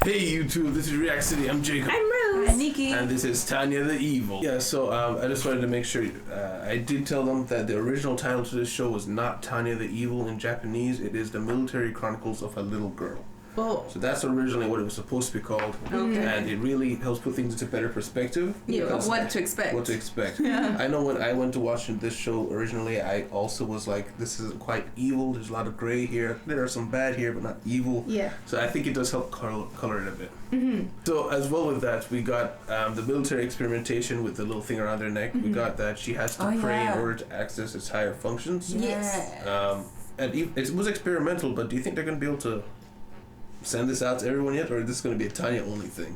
Hey YouTube, this is React City. I'm Jacob. I'm Rose. I'm Nikki. And this is Tanya the Evil. Yeah, so I just wanted to make sure, I did tell them that the original title to this show was not Tanya the Evil in Japanese. It is The Military Chronicles of a Little Girl. Oh. So that's originally what it was supposed to be called. Okay. And it really helps put things into better perspective. Yeah, what to expect. What to expect. Yeah. I know when I went to watch this show originally, I also was like, this is quite evil. There's a lot of gray here. There are some bad here, but not evil. Yeah. So I think it does help color it a bit. Mm-hmm. So as well with that, we got the military experimentation with the little thing around their neck. We got that she has to pray in order to access its higher functions. Yes. And it was experimental, but do you think they're going to be able to send this out to everyone yet, or is this going to be a Tanya only thing?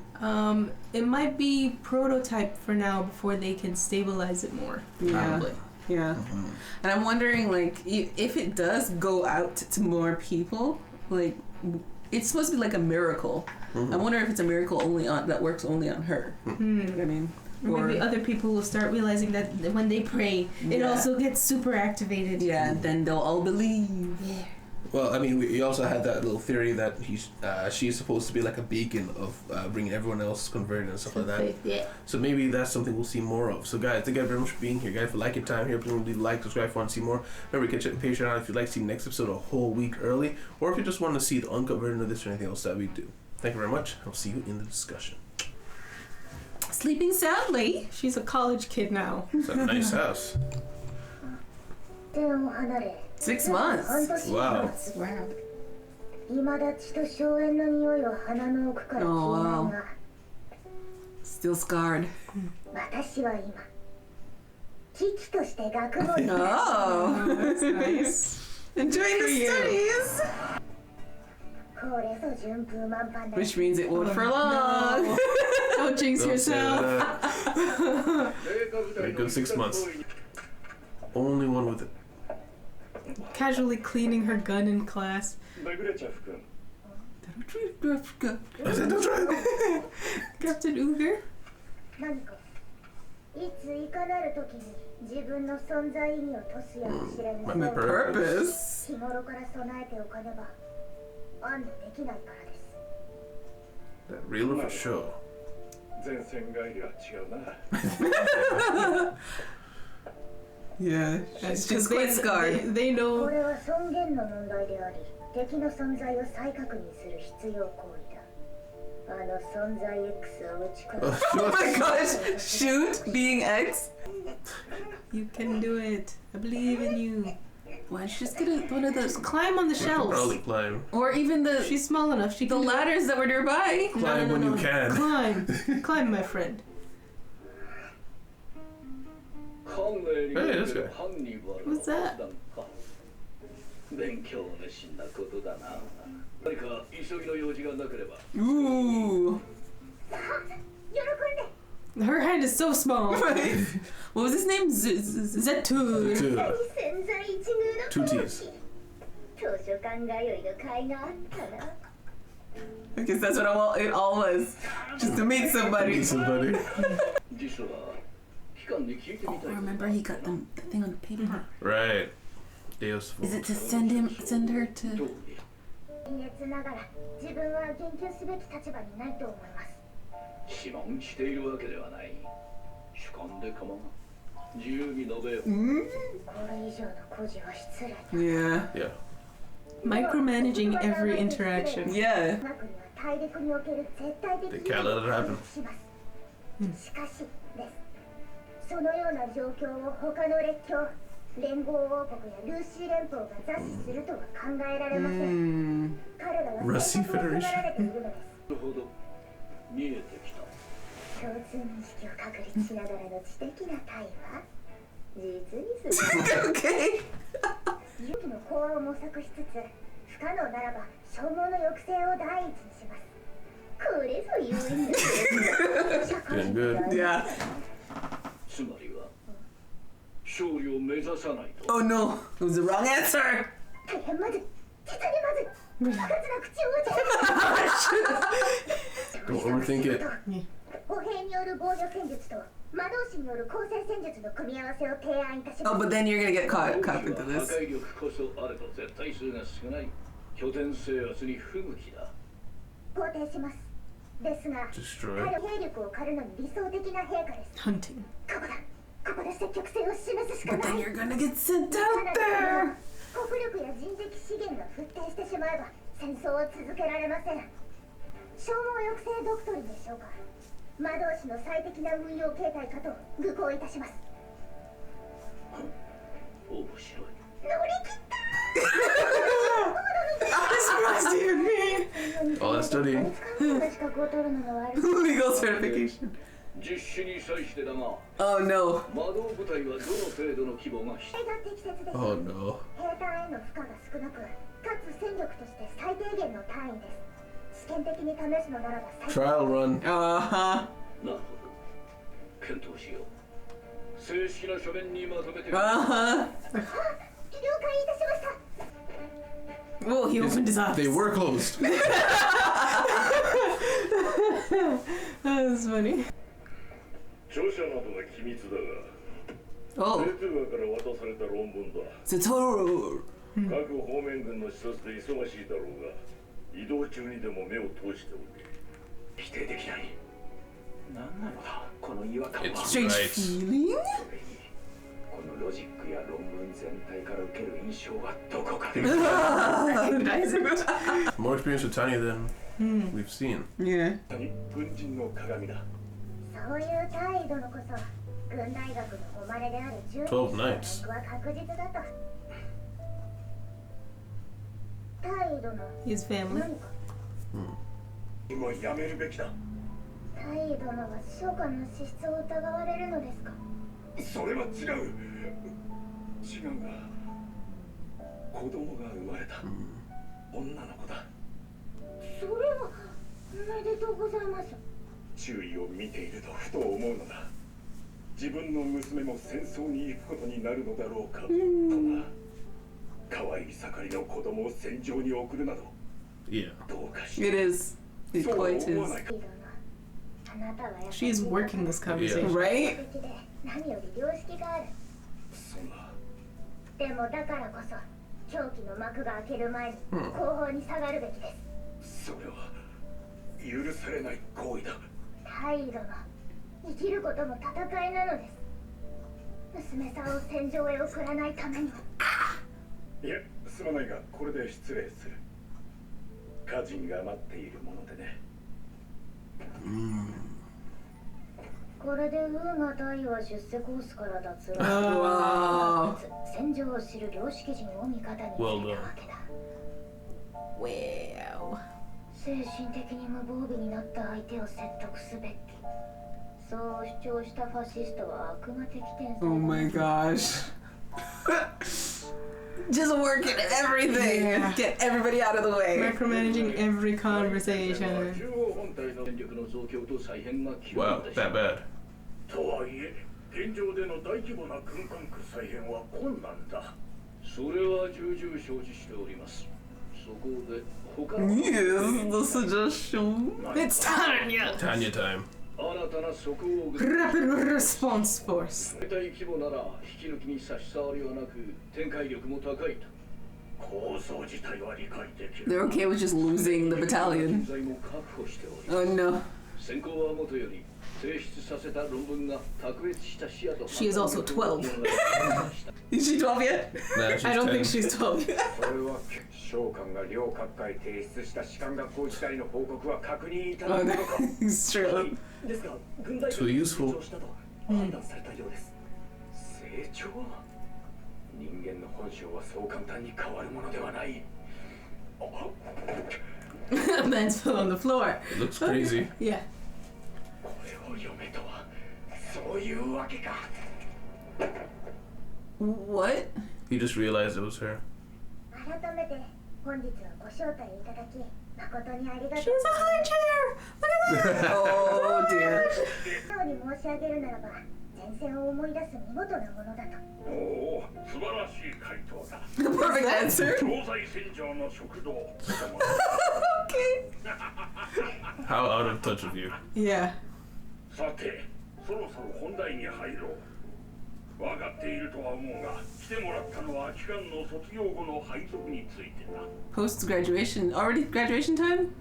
It might be prototype for now before they can stabilize it more. Probably. Yeah. And I'm wondering, like, if it does go out to more people, like, it's supposed to be like a miracle. I wonder if it's a miracle that works only on her. You know what I mean? Or maybe other people will start realizing that when they pray, it also gets super activated. Yeah, and then they'll all believe. Yeah. Well, I mean, we also had that little theory that she's supposed to be like a beacon of bringing everyone else converted and stuff like that. Yeah. So maybe that's something we'll see more of. So guys, thank you very much for being here. Guys, if you like your time here, please leave a like, subscribe if you want to see more. Remember, you can check the Patreon out if you'd like to see the next episode a whole week early, or if you just want to see the uncut version of this or anything else that we do. Thank you very much. I'll see you in the discussion. Sleeping soundly. She's a college kid now. It's a nice house. 6 months. Wow. Wow. 未だ血と硝煙の匂いは鼻の奥から消えないが Still scarred. 私は今危機として学問に Oh, That's nice. enjoying the studies. これぞ順風満帆だ Which means it won't for long. Don't jinx Don't say yourself. that. Very good 6 months. Only one with it. Casually cleaning her gun in class. I said, don't try it. Captain Uger? 何かいついかなる時に自分の存在意義を問すやもしれぬ My そう purpose. 日頃から備えておかねば安堵できないからです That real or for sure? 前線帰りは違うな Yeah, she's just Because quite scarred. They こ know. れは尊厳の問題であり敵の存在を再確認する必要行為だあの存在 X を打ち込む Oh my gosh, shoot being X. You can do it. I believe in you. Why don't you just get one of those, Climb on the Probably shelves. climb. or even the She's small enough. She the can do it. ladders that were nearby. Climb when you can. Climb. Climb, my friend. Hey, this guy. What's that? 勉強熱心なことだな何か急ぎの用事がなければ Ooh. 喜んで Her hand is so small. What was his name? Zetud. Two. 潜在一遇の Two T's. 図書館通いの甲斐があったな I guess that's what it all was. Just to meet somebody. Meet somebody. 実は機関に聞いてみ Oh, たい remember he got the thing on the paper. Right. Deus. Is it to send her ど to? うに卑劣ながら自分は言及すべき立場にないと思います諮問しているわけではない主観で構わん自由に述べよこれ以上の孤児は失礼 Yeah. Yeah. Micromanaging every interaction. Yeah. 科学には大陸における絶対的 They can't let it happen. しますしかしですそのような状況を他の列強連合王国やルーシー連邦が座視するとは考えられません、彼らは Rusty 選択を迫られているのですなるほど見えてきた共通認識を確立しながらの知的な対話実にする Okay. 勇気の講和を模索しつつ不可能ならば消耗の抑制を第一にしますこれぞ有意義です社会 Doing good. Yeah. つまりは勝利を目指さないと Oh no, it was the wrong answer. 大変まず実にまず不活な口を打 Don't overthink it. 歩兵による防御戦術と魔導士による光線戦術の組み合わせを提案いたしま Oh, す but then you're gonna get caught 破 into this. 壊力こそあれど絶対数が少ない拠点制圧に不向きだ肯定しますですが Destroy. 彼は兵力を狩るのに理想的な陛下です。 Hunting. ここで積極性を示すしか But な then い。 you're gonna get sent out there. 国力や人的資源が沸騰してしまえば戦争は続けられません。消耗抑制ドクトリンでしょうか。魔導士の最適な運用形態かと愚行いたします。面白い。乗り切った I'm surprised even me. All that studying. 資格を取るのが悪い。 Legal certification. 実施に際してだが、 Oh no. 魔導部隊はどの程度の規模が必それが適切です。 Oh no. 兵隊への負荷が少なく、かつ戦力として最低限の単位です。試験的に試すのならば最低 Trial run. Uh huh. なるほど。検討しよう。正式な書面にまとめて。 Uh huh. 了解いたしました。 Oh, he opened his eyes. They were closed. That's funny. 著者などは機密だが、 Oh, レトゥアから渡された論文だ。 Satoru. 各方面軍の視察で忙しいだろうが、移動中にでも目を通しておけ。否定できない。何なのだこの違和感は。 It's Strange right. feeling? それにこのロジックや論文全体から受ける印象はどこかで More experience with Tanya than we've seen. Yeah. 軍人の鏡だ。そういう態度のこそ軍大学の誉れである10 12 nights. は確実だと。態度の His family. 何か。今やめるべきだ。態度のは召喚の資質を疑われるのですか。それは違う。違うが、子供が生まれた。女の子だ。それはおめでとうございます。周囲を見ているとふと思うのだ。自分の娘も戦争に行くことになるのだろうかとな。可愛い盛りの子供を戦場に送るなど Yeah. どうかして。 It is. The そうは coit 思わ is. ないか。態度のあなたは優し She い is working this conversation. Right? 的で何より良識がある。そんな。でもだからこそ狂気の幕が開ける前に後方に下がるべきです。それは許されない行為だ。態度の生きることも戦いなのです。娘さんを戦場へ送らないためにも。いや、すまないがこれで失礼する。家人が待っているものでね。これでウーガ大は出世コースから脱落。 Wow. 戦場を知る良識人を味方につけたわけだ。 Wow. 精神的に無防備になった相手を説得すべき。そう主張したファシストは悪魔的天才。 Oh my gosh. Just work at everything. Yeah. Get everybody out of the way. Micromanaging every 中 conversation. 央本体の戦力の増強と再編が急 Wow, 務でしょ that bad. とはいえ、現状での大規模な軍管区再編は困難だ。それは重々承知しております。そこで他の Yes, the suggestion. It's Tanya! Tanya time. 新たな即応軍 Rapid response force. 大規模なら引き抜きに差し障りはなく展開力も高いと。構想自体は理解できる。 They're okay with just losing the 人 battalion. 材も確保しており、 Oh no. 先行はもとより提出させた論文が卓越した視野と She is also 12. Is she 12 yet? Nah, she's I don't 10. think she's 12. それは召喚が両各界提出した士官学校時代の報告は確認いただ Oh く no. のか。 It's true. ですが軍大 Too useful. 成長したと判断されたようです。成長？人間の本性はそう簡単に変わるものではない。 Man's fell on the floor. It looks crazy. Yeah. これを嫁とはそういうわけか。 What? He just realized it was her. 改めて本日はご招待いただき誠にありがとう。 She's a high chair! Look at that! Oh dear. ように申し上げるならば前線を思い出す見事なものだと。おお、素晴らしい回答だ。 The perfect answer. 東西戦場の食堂。 Okay. How out of touch with you. Yeah. さて、そろそろ本題に入ろう。分かっているとは思うが、来てもらったのは期間の卒業後の配属についてだ。 Post graduation. Already graduation time?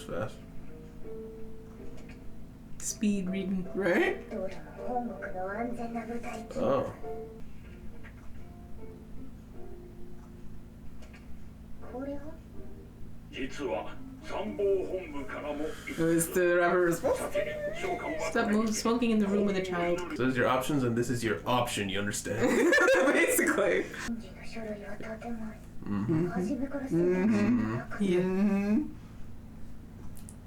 That's fast. Speed reading. Right? どれも本国の安全な部隊 Oh. これは実は参謀本部からも Was the rapper responsible? 先に召喚は Stop smoking in the room with a child. So this is your options, and this is your option. You understand? Basically. 人事の書類は建前初めから選択肢がなかった Yeah.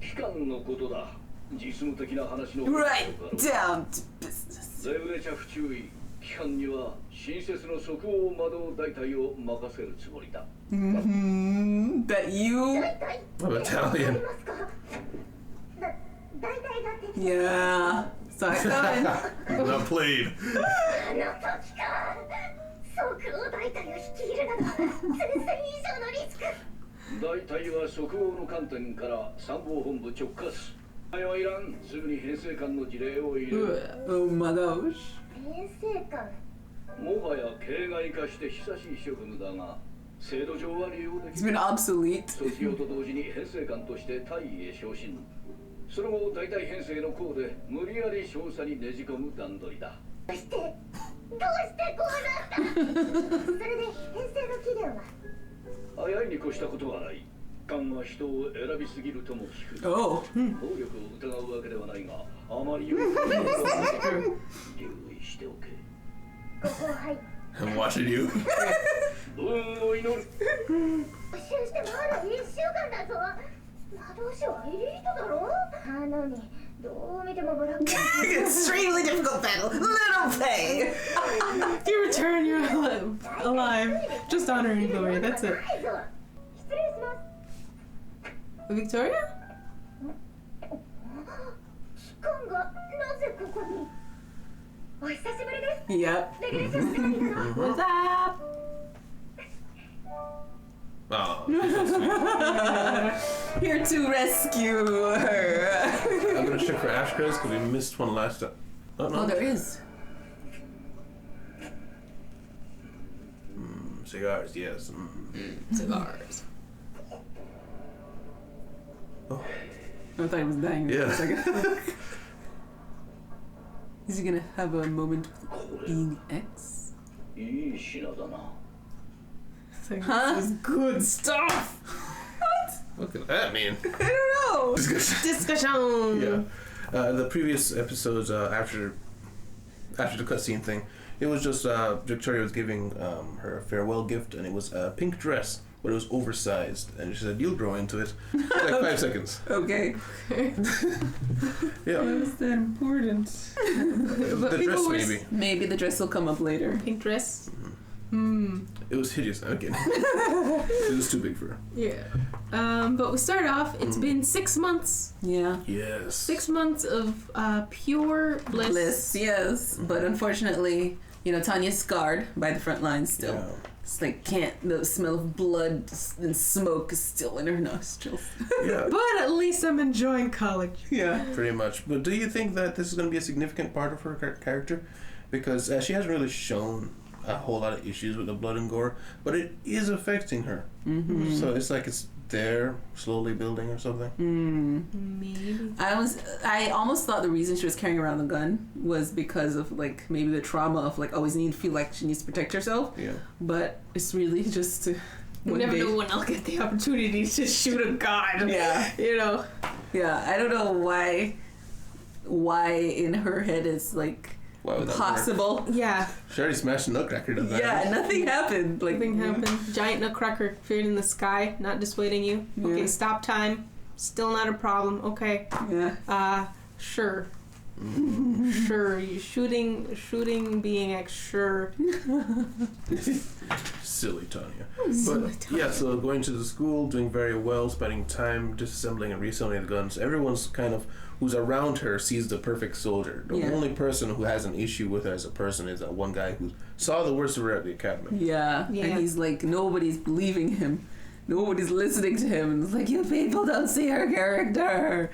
期間のことだ。実務的な話の Right down to business. レブレチャ不注意。期間には新設の即応窓大隊を任せるつもりだ。 That you. 大体 I'm あ Italian. りますか大体が適当 Yeah. Saw it coming. Not played. あの時か即応大隊を率いるなら前線以上のリスク大隊は即応の観点から参謀本部直轄。お前はいらん。すぐに編成官の事例を入れる。 Oh my gosh. 編成官もはや形骸化して久しい職務だが、制度上は利用で It's きる。 been obsolete. 卒業と同時に編成官として大尉へ昇進。その後大隊編成の項で無理やり少佐にねじ込む段取りだ。どうしてこうなったそれで編成の期限は早いに越したことはない。官は人を選びすぎるとも聞く。 Oh. 能力を疑うわけではないが、あまりよく留意しておけ。ご後輩 I'm watching you. 運を祈る。募集してまだ1週間だぞ魔導士はエリートだろなのにどう見てもブラック Extremely difficult battle. Little play. If you return, you're alive. Just honoring Gloria. That's it. ないぞ失礼します Victoria? 期間がなぜここにお久しぶりです Yep. レギュレーションしてないかな What's up? Oh, she's so sweet. Here to rescue her. I'm gonna check for Ashcrest because we missed one last time. Oh no. Oh, there is. Cigars, yes. Cigars. Oh. I thought he was dying. Yeah. For a second. Is he gonna have a moment with being X? いい品だな。 It's like, Huh? this is good stuff. What could that mean? I don't know. Discussion. Yeah. The previous episodes after the cutscene thing, it was just Victoria was giving her a farewell gift, and it was a pink dress, but it was oversized, and she said, "You'll grow into it." It's like 5 seconds. Okay. Yeah. Why was that important? But The people dress, were maybe. Maybe the dress will come up later. Pink dress. It was hideous. I'm kidding. It was too big for her. Yeah. But we start off. It's been 6 months. Yeah. Yes. 6 months of pure bliss. Bliss, yes. But unfortunately, you know, Tanya's scarred by the front lines still. Yeah. It's like the smell of blood and smoke is still in her nostrils. Yeah. But at least I'm enjoying college. Yeah. Pretty much. But do you think that this is going to be a significant part of her character? Because she hasn't really shown a whole lot of issues with the blood and gore, but it is affecting her. Mm-hmm. So it's like it's there, slowly building or something. Maybe. I almost thought the reason she was carrying around the gun was because of like maybe the trauma of like always need to feel like she needs to protect herself. Yeah. But it's really just to You never know when I'll get the opportunity to shoot a god. Yeah. You know. Yeah, I don't know why in her head it's like Why would that possible. Yeah. work? She already smashed a nutcracker to that. Yeah, nothing happened. Like Nothing happened. Giant nutcracker appeared in the sky, not dissuading you. Okay, Yeah. stop time. Still not a problem. Okay. Yeah. Sure. Sure. You shooting being X, sure. Silly Tanya. Silly But Tanya. yeah, so going to the school, doing very well, spending time disassembling and reassembling the guns. Everyone's kind of who's around her sees the perfect soldier. The Yeah. only person who has an issue with her as a person is that one guy who saw the worst of her at the academy. Yeah. Yeah. And he's like, nobody's believing him. Nobody's listening to him. And it's like, you people don't see her character.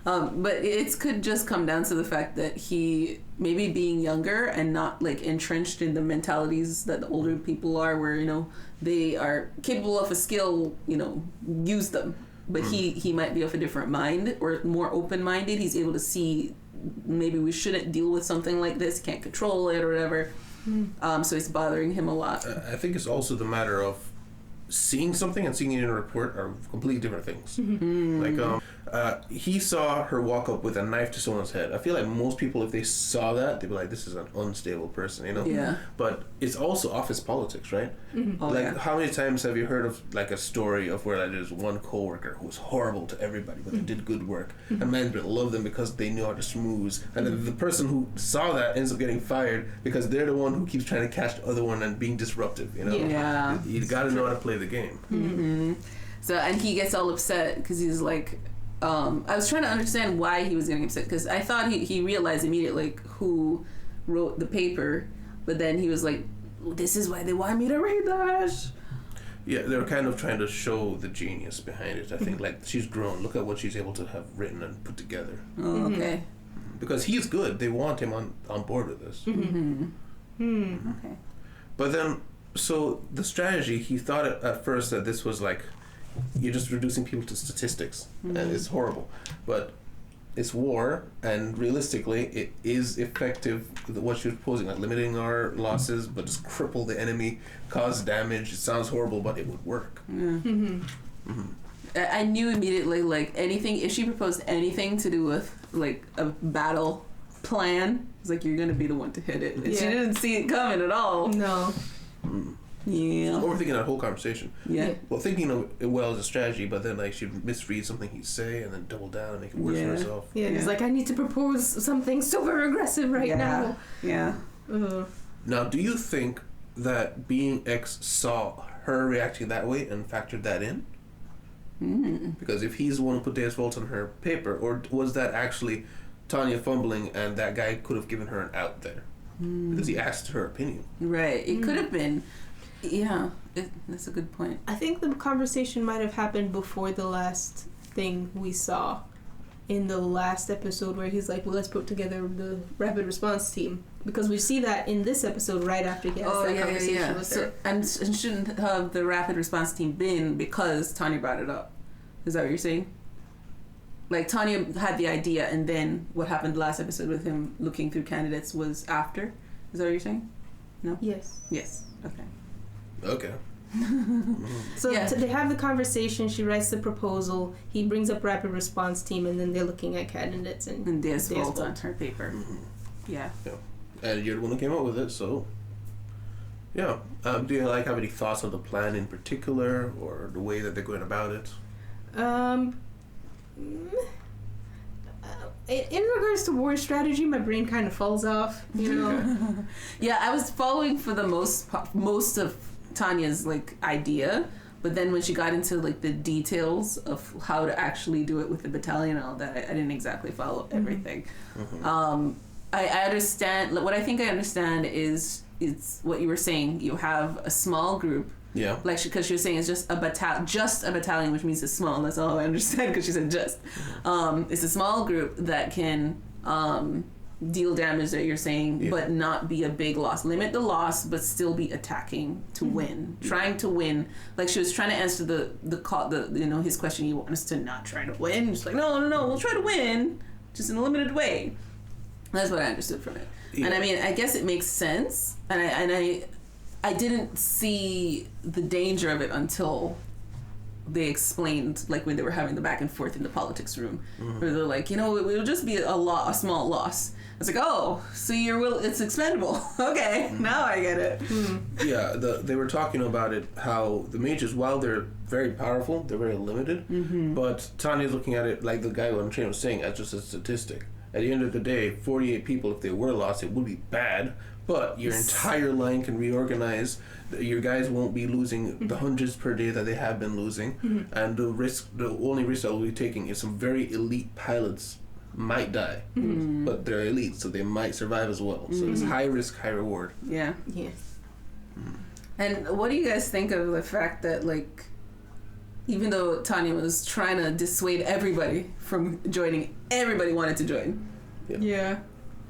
But it could just come down to the fact that he maybe being younger and not like entrenched in the mentalities that the older people are, where, you know, they are capable of a skill, you know, use them. but he might be of a different mind or more open-minded. He's able to see maybe we shouldn't deal with something like this, can't control it or whatever. So it's bothering him a lot. I think it's also the matter of seeing something and seeing it in a report are completely different things. Like he saw her walk up with a knife to someone's head. I feel like most people, if they saw that, they'd be like, this is an unstable person, you know? Yeah. But it's also office politics, right? Oh, Like, yeah. how many times have you heard of like a story of where like, there's one coworker who was horrible to everybody, but they did good work, and management loved them because they knew how to schmooze, and then the person who saw that ends up getting fired because they're the one who keeps trying to catch the other one and being disruptive, you know? Yeah. You gotta know how to play the game. So, and he gets all upset because he's like, I was trying to understand why he was getting upset, because I thought he realized immediately like who wrote the paper, but then he was like, this is why they want me to read that. Yeah, they were kind of trying to show the genius behind it. I think like she's grown. Look at what she's able to have written and put together. Oh, okay. Because he's good. They want him on board with this. Okay. But then, so the strategy, he thought at first that this was like, you're just reducing people to statistics, and it's horrible. But it's war, and realistically, it is effective, what she was proposing, like limiting our losses, but just cripple the enemy, cause damage. It sounds horrible, but it would work. I knew immediately, like, anything, if she proposed anything to do with, like, a battle plan, it's like, you're gonna be the one to hit it. And she didn't see it coming at all. No. Yeah. Overthinking that whole conversation. Yeah. Well, thinking of it well as a strategy, but then like she'd misread something he'd say and then double down and make it worse for herself. Yeah, he's like, I need to propose something super aggressive right now. Yeah. Now, do you think that being X saw her reacting that way and factored that in? Because if he's the one who put the assault on her paper, or was that actually Tanya fumbling and that guy could have given her an out there? Because he asked her opinion. Right. It could have been. Yeah. That's a good point. I think the conversation might have happened before the last thing we saw in the last episode, where he's like, well, let's put together the rapid response team, because we see that in this episode right after he has that conversation with her. And shouldn't have the rapid response team been because Tanya brought it up? Is that what you're saying? Like, Tanya had the idea, and then what happened last episode with him looking through candidates was after? Is that what you're saying? No? Yes. Yes. Okay. Okay. So they have the conversation, she writes the proposal, he brings up rapid response team, and then they're looking at candidates and there's fault on her paper. Yeah. And you're the one who came up with it, so yeah. Do you like have any thoughts on the plan in particular, or the way that they're going about it? In regards to war strategy, my brain kind of falls off, you know. Yeah, I was following for the most of Tanya's like idea, but then when she got into like the details of how to actually do it with the battalion and all that, I didn't exactly follow everything. I understand. What I think I understand is what you were saying. You have a small group. Yeah. Like, because she was saying it's just a battalion, which means it's small. That's all I understand, because she said just. It's a small group that can deal damage that you're saying, but not be a big loss. Limit the loss, but still be attacking to win. Trying to win. Like, she was trying to answer the call, his question. You want us to not try to win? She's like, no, we'll try to win, just in a limited way. That's what I understood from it. Yeah. And I mean, I guess it makes sense, and I didn't see the danger of it until they explained, like, when they were having the back and forth in the politics room, where they're like, it'll just be a small loss. I was like, oh, so it's expendable. Okay, now I get it. Yeah, they were talking about it, how the mages, while they're very powerful, they're very limited, but Tanya's looking at it, like the guy on train was saying, as just a statistic. At the end of the day, 48 people, if they were lost, it would be bad, but your entire line can reorganize. Your guys won't be losing the hundreds per day that they have been losing, and the only risk that we'll be taking is some very elite pilots might die, but they're elite, so they might survive as well. So it's high risk, high reward. Yeah. And what do you guys think of the fact that, like, even though Tanya was trying to dissuade everybody from joining, everybody wanted to join? Yeah.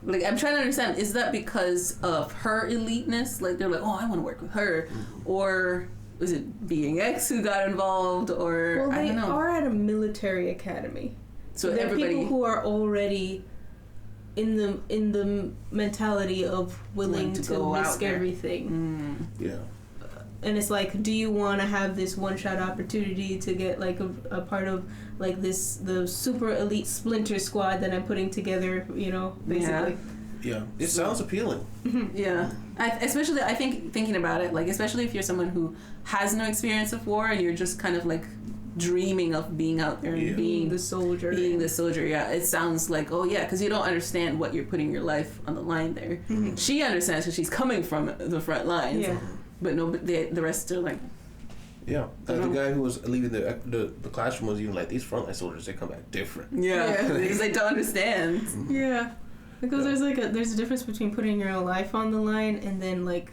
Like, I'm trying to understand, is that because of her eliteness? Like, they're like, oh, I want to work with her. Or is it being X who got involved? Or, well, I don't know. They are at a military academy. So there are everybody. people who are already in the mentality of willing to go out risk there. everything. Yeah. And it's like, do you want to have this one-shot opportunity to get like a part of like the super elite splinter squad that I'm putting together, you know, basically. Yeah. It sounds appealing. Yeah. Especially, I think, thinking about it, like, especially if you're someone who has no experience of war and you're just kind of like dreaming of being out there and being the soldier. Yeah. It sounds like, oh yeah, because you don't understand what you're putting your life on the line there. She understands because she's coming from the front lines. Yeah. But no, but the rest are like, Yeah, the guy who was leaving the classroom was even like, these frontline soldiers, they come back different. yeah. Because they don't understand. Yeah, because there's a difference between putting your own life on the line and then like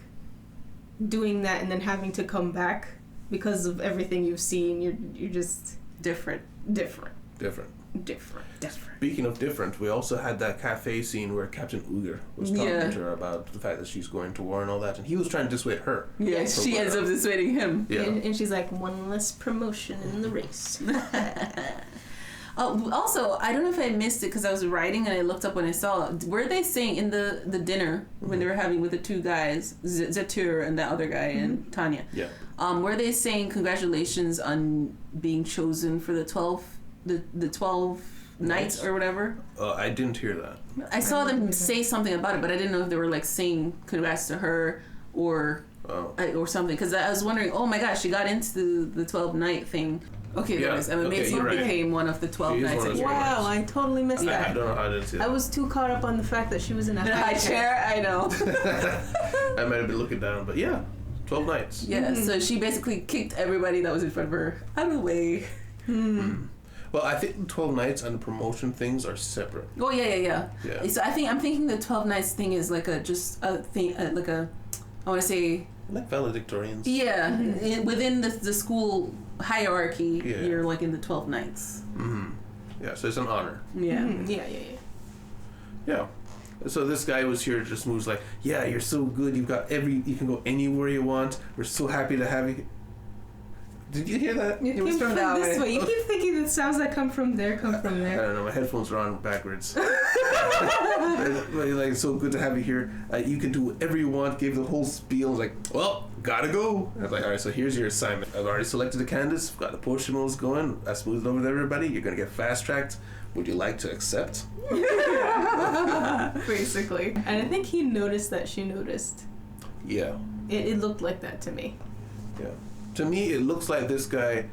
doing that and then having to come back because of everything you've seen. You're just different. Speaking of different, we also had that cafe scene where Captain Uger was talking to her about the fact that she's going to war and all that, and he was trying to dissuade her. Yeah, she ends up dissuading him. Yeah. And she's like, one less promotion in the race. Also, I don't know if I missed it because I was writing and I looked up when I saw it. Were they saying in the dinner when they were having with the two guys, Zatur and that other guy and Tanya? Yeah. Were they saying congratulations on being chosen for the 12 nights or whatever? I didn't hear that. I saw them say something about it, but I didn't know if they were like saying congrats to her or something. Because I was wondering, oh my gosh, she got into the 12 night thing. Okay, Yeah. there is. Emma Mason became one of the 12 She is nights. one of the 12 Wow, I totally missed I that. don't know how to see that. I was too caught up on the fact that she was in a high chair. I know. I might have been looking down, but yeah, 12 nights. Yeah, so she basically kicked everybody that was in front of her out of the way. Well, I think the 12 nights and the promotion things are separate. Oh yeah. Yeah. So I'm thinking the 12 nights thing is like a thing, like a, I want to say, Like valedictorians. yeah, within the school hierarchy, Yeah. you're like in the 12 nights. Yeah, so it's an honor. Yeah. Yeah. Yeah. So this guy was here, just moves like, yeah, you're so good. You can go anywhere you want. We're so happy to have you. Did you hear that? It was came from that this way. way. You keep thinking the sounds that come from there come from I there. don't know. My headphones are on backwards. Like, so good to have you here. You can do whatever you want. Gave the whole spiel. I was like, well, gotta go. I was like, all right, so here's your assignment. I've already selected the candidates. Got the potion modes going. I smoothed over with everybody. You're gonna get fast tracked. Would you like to accept? Basically. And I think he noticed that she noticed. Yeah. It looked like that to me. Yeah. To me, it looks like this guy,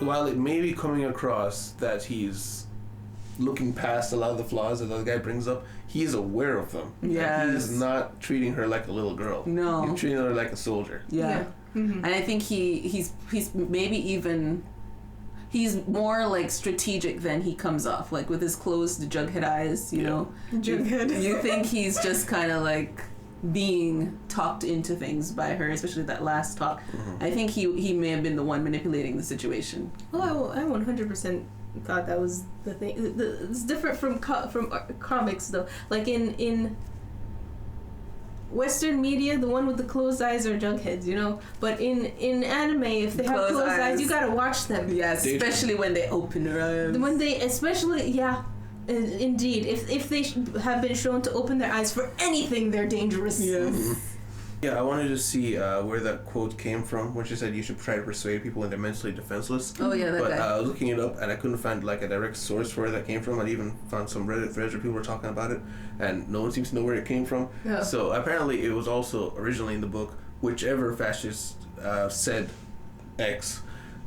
while it may be coming across that he's looking past a lot of the flaws that the other guy brings up, he's aware of them. Yes. And he's not treating her like a little girl. No. He's treating her like a soldier. Yeah. And I think he's maybe even, he's more like strategic than he comes off, like with his closed Jughead eyes, you know. Jughead. You think he's just kind of like being talked into things by her, especially that last talk. I think he may have been the one manipulating the situation. Well, I 100% thought that was the thing. It's different from comics though. Like in Western media, the one with the closed eyes are Jugheads, you know. But in anime, if they have closed eyes, you gotta watch them. Yeah, especially when they open their eyes. When they, especially, yeah. Indeed, if they have been shown to open their eyes for anything, they're dangerous. Yes. Yeah, I wanted to see where that quote came from when she said you should try to persuade people when they're mentally defenseless. Oh yeah, that But guy. I was looking it up and I couldn't find like a direct source for where that came from. I even found some Reddit threads where people were talking about it, and no one seems to know where it came from. Yeah. So apparently it was also originally in the book, whichever fascist said X.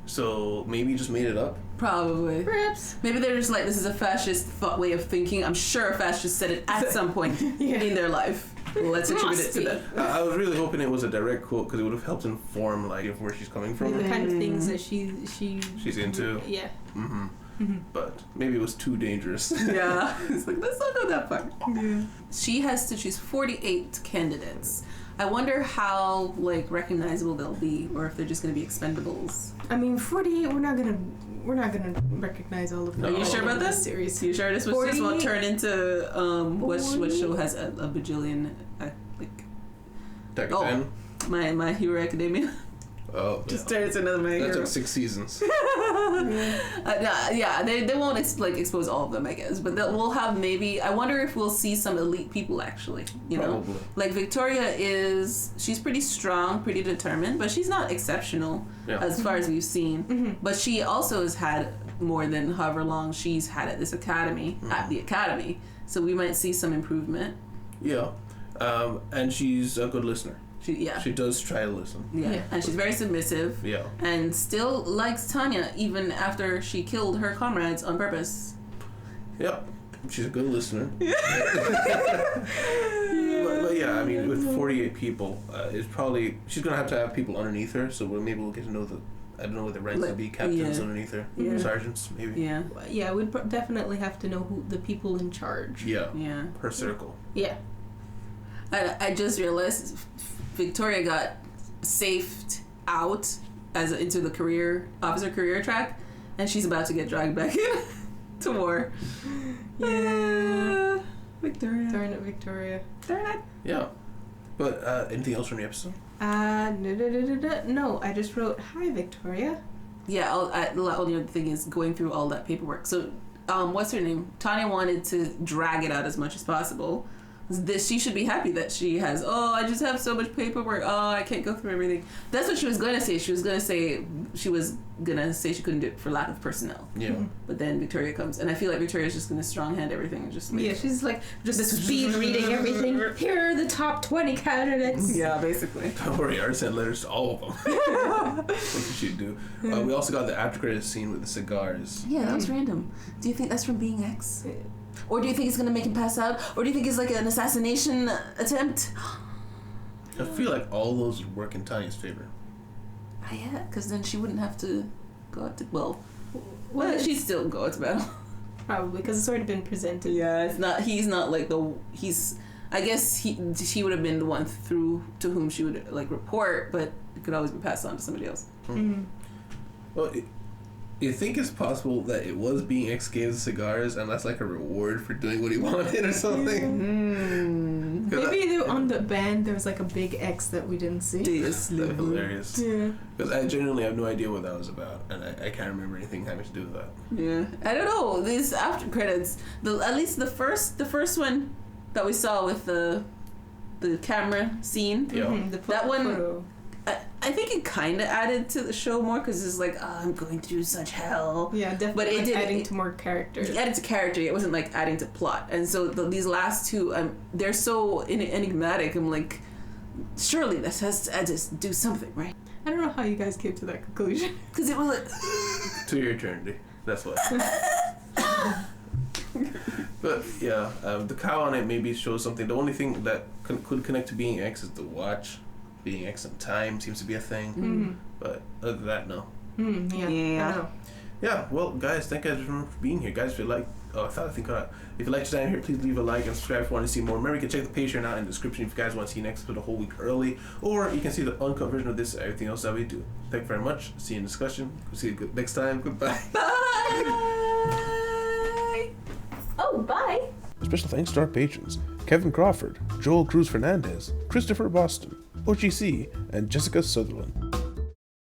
So maybe he just made it up. Probably. Perhaps. Maybe they're just like, this is a fascist way of thinking. I'm sure a fascist said it at some point in their life. Let's attribute it to them. I was really hoping it was a direct quote because it would have helped inform like where she's coming from. The kind of things that She's into. Yeah. But maybe it was too dangerous. Yeah. It's like, let's not go that far. Yeah. She has to choose 48 candidates. I wonder how like recognizable they'll be, or if they're just going to be expendables. I mean, 48. We're not gonna recognize all of them. Are you sure about this series? Are you sure this won't turn into what show has a bajillion like My Hero Academia? Oh, Just turn into another My that Hero. took 6 seasons. Yeah, they won't expose all of them, I guess, but we'll have maybe. I wonder if we'll see some elite people actually. You Probably. know, like Victoria she's pretty strong, pretty determined, but she's not exceptional as far as we've seen. But she also has had more than however long she's had at this academy, at the academy. So we might see some improvement. Yeah, and she's a good listener. She does try to listen. Yeah, and she's very submissive. Yeah. And still likes Tanya even after she killed her comrades on purpose. Yep. She's a good listener. But yeah, I mean, with 48 people, it's probably she's gonna have to have people underneath her. So maybe we'll get to know I don't know what the ranks would be. Captains underneath her, sergeants maybe. Yeah. Yeah, we'd definitely have to know who the people in charge. Yeah. Yeah. Her circle. Yeah. I just realized Victoria got safed out into the officer career track, and she's about to get dragged back in to war. Yeah. Victoria. Darn it, Victoria. Darn it. Yeah. But anything else from the episode? No, I just wrote, "Hi, Victoria." Yeah, the only other thing is going through all that paperwork. So, what's her name? Tanya wanted to drag it out as much as possible. She should be happy that she has, I just have so much paperwork. I can't go through everything. That's what she was going to say. She was going to say she couldn't do it for lack of personnel. Yeah. But then Victoria comes, and I feel like Victoria's just going to strong hand everything and just Yeah, she's like just speed reading everything. Here are the top 20 candidates. Yeah, basically. Don't worry, I sent letters to all of them. That's what you do. We also got the after credits scene with the cigars. Yeah, that was random. Do you think that's from Being X? Or do you think it's going to make him pass out? Or do you think it's like an assassination attempt? I feel like all those would work in Tanya's favor. Yeah, because then she wouldn't have to go out to... Well, she'd still go out to battle. Probably, because it's already been presented. Yeah, he's not like I guess she would have been the one to whom she would like report, but it could always be passed on to somebody else. Mm-hmm. Well, you think it's possible that it was Being X gave the cigars and that's like a reward for doing what he wanted or something? Maybe on the band there was like a big X that we didn't see. That's hilarious. Yeah. Because I genuinely have no idea what that was about, and I can't remember anything having to do with that. Yeah, I don't know. These after credits, at least the first one that we saw with the camera scene. Yeah. Mm-hmm, that one. I think it kind of added to the show more because it's like, I'm going through such hell. Yeah, definitely. But it did adding to more characters. It added to character. It wasn't like adding to plot. And so these last two, they're so enigmatic. I'm like, surely this has to just do something, right? I don't know how you guys came to that conclusion. Because it was like to your eternity. That's what. But yeah, the cow on it maybe shows something. The only thing that could connect to Being X is the watch. Being X in time seems to be a thing. Mm-hmm. But other than that, no. Yeah. I don't know. Yeah, well, guys, thank you guys for being here. Guys, if you like, if you like to here, please leave a like and subscribe if you want to see more. Remember, you can check the Patreon out in the description if you guys want to see next episode a whole week early, or you can see the uncut version of this and everything else that we do. Thank you very much. See you in discussion. We'll see you next time. Goodbye. Bye. Oh, bye. Special thanks to our patrons: Kevin Crawford, Joel Cruz Fernandez, Christopher Boston, OGC, and Jessica Sutherland.